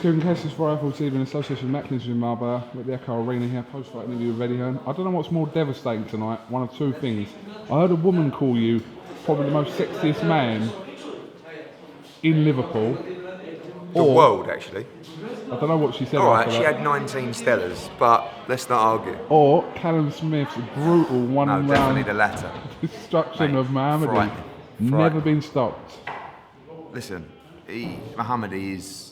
Kevin CASSIUS for Full TV in association with Macklins in Marbella at the Echo Arena here, post-fight interview with Hearn. I don't know what's more devastating tonight, one of two things. I heard a woman call you probably the most sexiest man in Liverpool. The world, actually. I don't know what she said. Alright, she had 19 stellars, but let's not argue. Or Callum Smith's brutal one-round definitely the latter. destruction of Mohoumadi. Frightening. Never been stopped. Listen, Mohoumadi is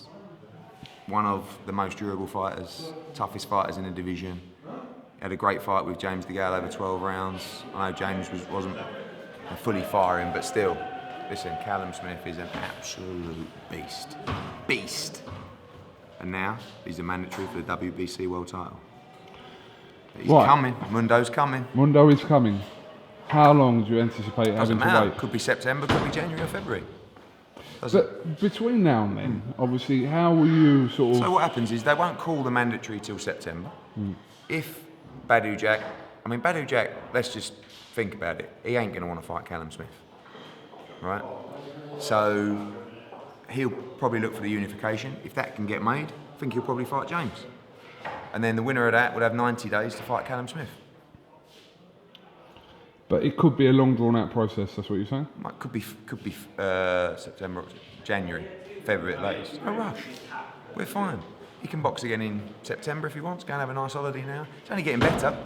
one of the most durable fighters, toughest fighters in the division. He had a great fight with James DeGale over 12 rounds. I know James wasn't fully firing, but still. Listen, Callum Smith is an absolute beast. Beast. And now, he's a mandatory for the WBC world title. He's coming. Mundo's coming. Mundo is coming. How long do you anticipate having to wait? Could be September, could be January or February. But between now and then, obviously, how will you sort of... So what happens is they won't call the mandatory till September. If Badou Jack, let's just think about it. He ain't going to want to fight Callum Smith, right? So he'll probably look for the unification. If that can get made, I think he'll probably fight James. And then the winner of that would have 90 days to fight Callum Smith. But it could be a long, drawn-out process. That's what you're saying. It could be September, January, February at latest. No rush. We're fine. He can box again in September if he wants. Go and have a nice holiday now. He's only getting better.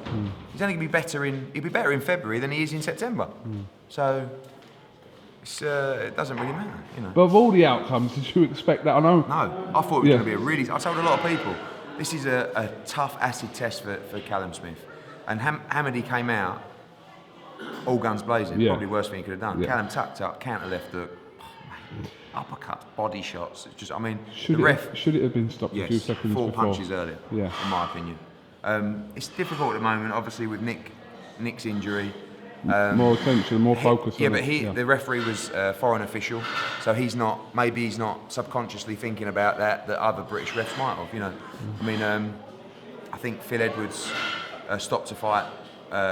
He's only going to be better he'll be better in February than he is in September. So it doesn't really matter, you know. But of all the outcomes, did you expect that? I know. No, I thought it was going to be a really. I told a lot of people this is a tough acid test for Callum Smith, and Mohoumadi came out. All guns blazing, probably worst thing he could have done. Callum tucked up, counter left hook, uppercuts, body shots. It's just, I mean, should it have been stopped a few seconds before? 4 punches earlier, in my opinion. It's difficult at the moment, obviously, with Nick's injury. More attention, more focus. But the referee was a foreign official, so maybe he's not subconsciously thinking about that other British refs might have, you know. I mean, I think Phil Edwards stopped a fight.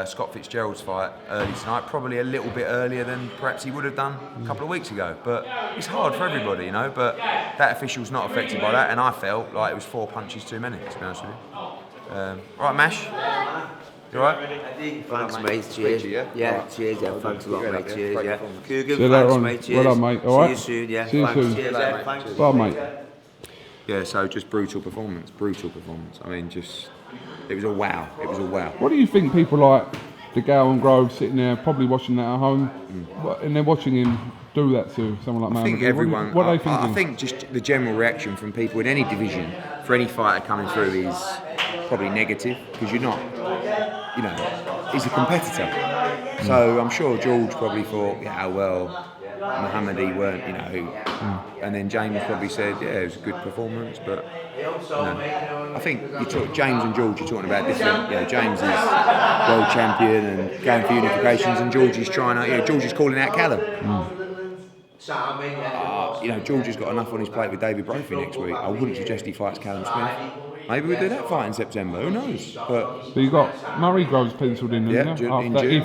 Scott Fitzgerald's fight early tonight, probably a little bit earlier than perhaps he would have done a couple of weeks ago. But it's hard for everybody, you know. But that official's not affected by that, and I felt like it was 4 punches too many, to be honest with you. Right, Mash? You all right? Thanks, mate. Cheers. Yeah, cheers. Yeah, thanks a lot, mate. Cheers. Yeah. KUGAN, thanks, mate. Cheers. Well done, mate. All right. See you soon. Yeah. See you soon. Cheers, thanks. Bye, mate. Yeah. So just brutal performance. I mean, it was a wow. What do you think people like DeGale and Grove sitting there, probably watching that at home, and they're watching him do that to someone like Mohoumadi? I think everyone. What are they thinking? I think just the general reaction from people in any division for any fighter coming through is probably negative because you're not, you know, he's a competitor. So I'm sure George probably thought, Mohoumadi weren't, you know, and then James probably said, it was a good performance, but you know, I think James and George are talking about different. You know, James is world champion and going for unifications, and George is trying to, George is calling out Callum. George has got enough on his plate with David Brophy next week. I wouldn't suggest he fights Callum Smith. Maybe we'll do that fight in September. Who knows? But you've got Murray Groves penciled in, if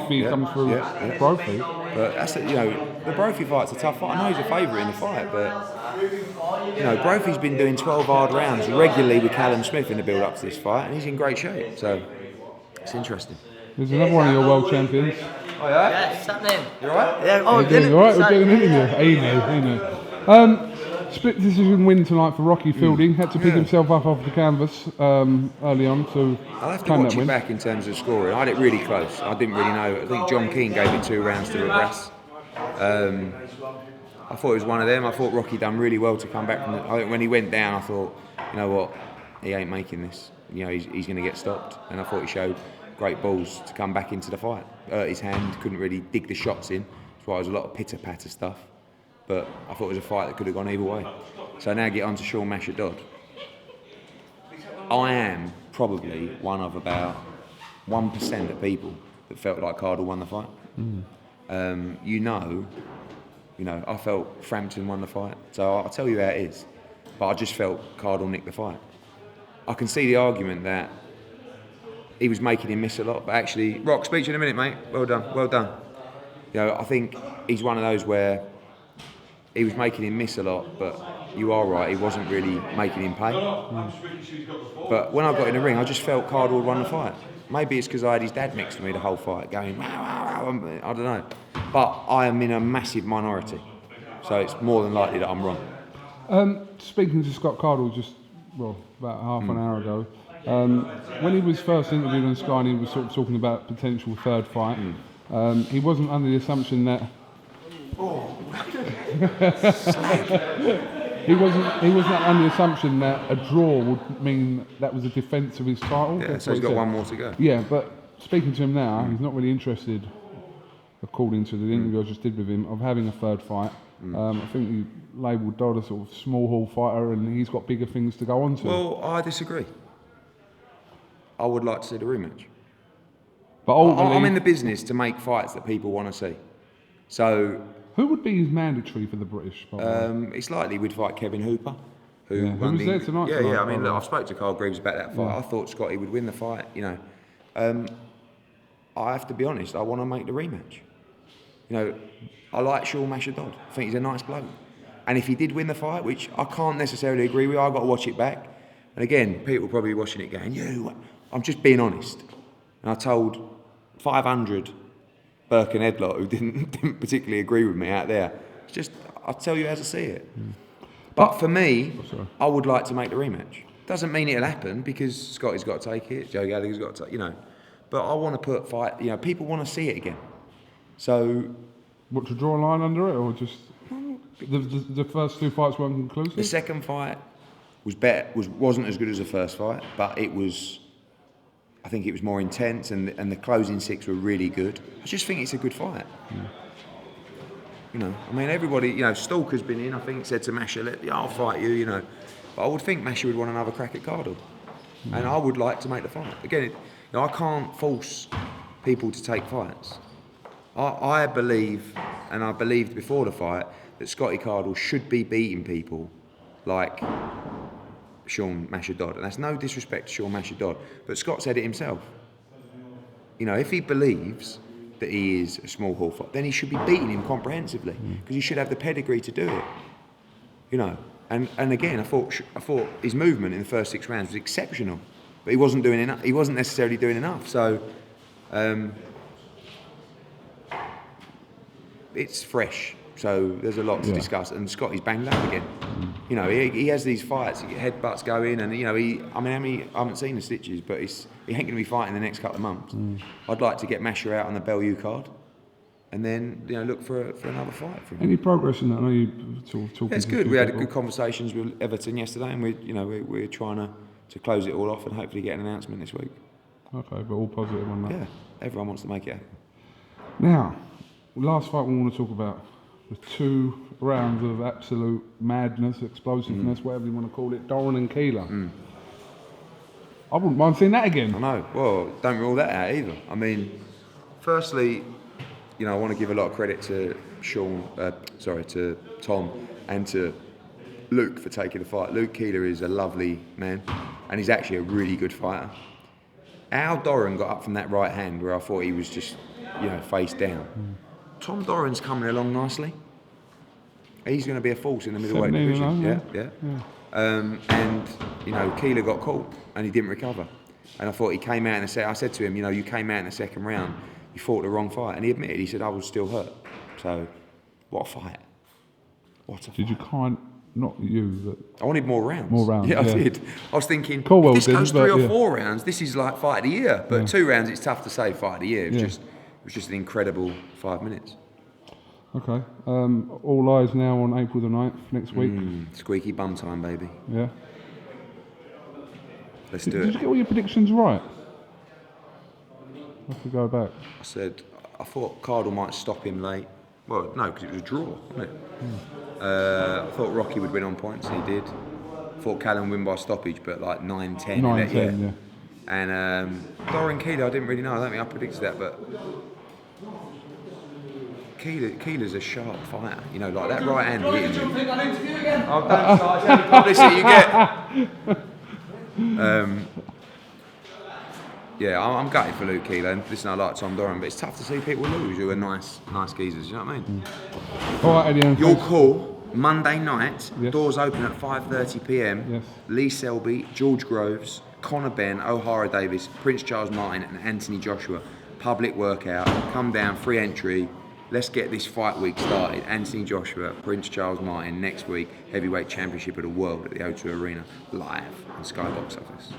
he comes through Brophy. But that's the Brophy fight's a tough fight. I know he's a favourite in the fight, but Brophy's been doing 12 hard rounds regularly with Callum Smith in the build-up to this fight, and he's in great shape. So it's interesting. There's another one of your world champions. Oh yeah? Yeah, what's happening? You alright? Yeah. Oh, you alright? We're doing an interview. He knows. Split decision win tonight for Rocky Fielding. Had to pick himself up off the canvas early on to I'll have to watch it back in terms of scoring. I had it really close. I didn't really know. I think John Keane gave it 2 rounds to Regress. I thought it was one of them. I thought Rocky done really well to come back from I think when he went down, I thought, you know what, he ain't making this. You know, he's going to get stopped. And I thought he showed great balls to come back into the fight. Hurt his hand, couldn't really dig the shots in. That's why there was a lot of pitter-patter stuff. But I thought it was a fight that could have gone either way. So now get on to Sean Masha-Dodd. I am probably one of about 1% of people that felt like Cardle won the fight. I felt Frampton won the fight. So I'll tell you how it is. But I just felt Cardle nicked the fight. I can see the argument that he was making him miss a lot, but actually, Rock, speak to you in a minute, mate. Well done. I think he's one of those where he was making him miss a lot, but you are right, he wasn't really making him pay. But when I got in the ring, I just felt Cardle would won the fight. Maybe it's because I had his dad next to me the whole fight, going, I don't know. But I am in a massive minority, so it's more than likely that I'm wrong. Speaking to Scott Cardle about half an hour ago, when he was first interviewed on Sky and he was sort of talking about potential third fight, he wasn't under the assumption that he wasn't under the assumption that a draw would mean that was a defence of his title. Yeah, so he's got one more to go. Yeah, but speaking to him now, he's not really interested, according to the interview I just did with him, of having a third fight. I think he labelled Dodd a sort of small hall fighter, and he's got bigger things to go on to. Well, I disagree. I would like to see the rematch. But ultimately, I'm in the business to make fights that people want to see. So who would be his mandatory for the British? it's likely we'd fight Kevin Hooper, who was there tonight. Yeah. I mean, look, I've spoke to Carl Greaves about that fight. I thought Scotty would win the fight. I have to be honest. I want to make the rematch. I like Sean Masher-Dodd. I think he's a nice bloke. And if he did win the fight, which I can't necessarily agree with, I've got to watch it back. And again, people will probably be watching it going, I'm just being honest. And I told 500 Burke and Ed lot who didn't particularly agree with me out there. It's just, I'll tell you as I see it. But for me, I would like to make the rematch. Doesn't mean it'll happen because Scotty's got to take it, Joe Gallagher's got to take, But I want to put fight, people want to see it again. So... What, to draw a line under it, or just... The first two fights weren't conclusive? The second fight was better, wasn't as good as the first fight, but it was... I think it was more intense, and the closing six were really good. I just think it's a good fight. Everybody, Stalker's been in, I think, said to Masher, I'll fight you, But I would think Masher would want another crack at Cardle. And I would like to make the fight. Again, I can't force people to take fights. I believe, and I believed before the fight, that Scotty Cardle should be beating people like Sean Masher-Dodd. And that's no disrespect to Sean Masher-Dodd, but Scott said it himself. If he believes that he is a small hall fighter, then he should be beating him comprehensively, because he should have the pedigree to do it. And again, I thought his movement in the first 6 rounds was exceptional, but he wasn't doing enough. He wasn't necessarily doing enough. So it's fresh. So there's a lot to discuss, and Scotty's banged up again. He has these fights, he get headbutts going, and I haven't seen the stitches, but he ain't going to be fighting the next couple of months. I'd like to get Masher out on the Bellew card, and then look for another fight from him. Any progress in that? I know you sort of talking. It's good. We had good conversations with Everton yesterday, and we're trying to close it all off and hopefully get an announcement this week. Okay, but all positive on that. Yeah, everyone wants to make it happen. Now, last fight we want to talk about. With 2 rounds of absolute madness, explosiveness, whatever you want to call it, Doran and Keeler. I wouldn't mind seeing that again. I know. Well, don't rule that out either. I mean, firstly, I want to give a lot of credit to to Tom and to Luke for taking the fight. Luke Keeler is a lovely man, and he's actually a really good fighter. How Doran got up from that right hand where I thought he was just, face down. Tom Doran's coming along nicely. He's going to be a force in the middleweight division. Yeah. And Keeler got caught and he didn't recover. And I thought he came out in the second. I said to him, you came out in the second round. You fought the wrong fight, and he admitted. He said, I was still hurt. So, what a fight! Did you kind? Not you. I wanted more rounds. More rounds. Yeah, I did. I was thinking, Colwell if this goes 3 or 4 rounds, this is like fight of the year. But 2 rounds, it's tough to say fight of the year. It was just an incredible 5 minutes. Okay. All eyes now on April the 9th next week. Squeaky bum time, baby. Yeah. Let's do it. Did you get all your predictions right? I have to go back. I thought Cardle might stop him late. Well, no, because it was a draw, wasn't it? I thought Rocky would win on points, and he did. I thought Callum would win by stoppage, but like 9-10. 9-10, yeah. And Doran Keeler, I didn't really know. I don't think I predicted that, but Keeler's a sharp fighter. Like that right hand hitting him. Oh, don't start. It's only publicity you get. I'm gutted for Luke Keeler. And listen, I like Tom Doran, but it's tough to see people lose who are nice geezers. You know what I mean? All right, Eddie. You're cool. Monday night, Yes. doors open at 5:30 p.m. Yes. Lee Selby, George Groves, Conor Benn, O'Hara Davis, Prince Charles Martin, and Anthony Joshua. Public workout. Come down, free entry. Let's get this fight week started. Anthony Joshua, Prince Charles Martin next week. Heavyweight Championship of the World at the O2 Arena, live on Sky Box Office.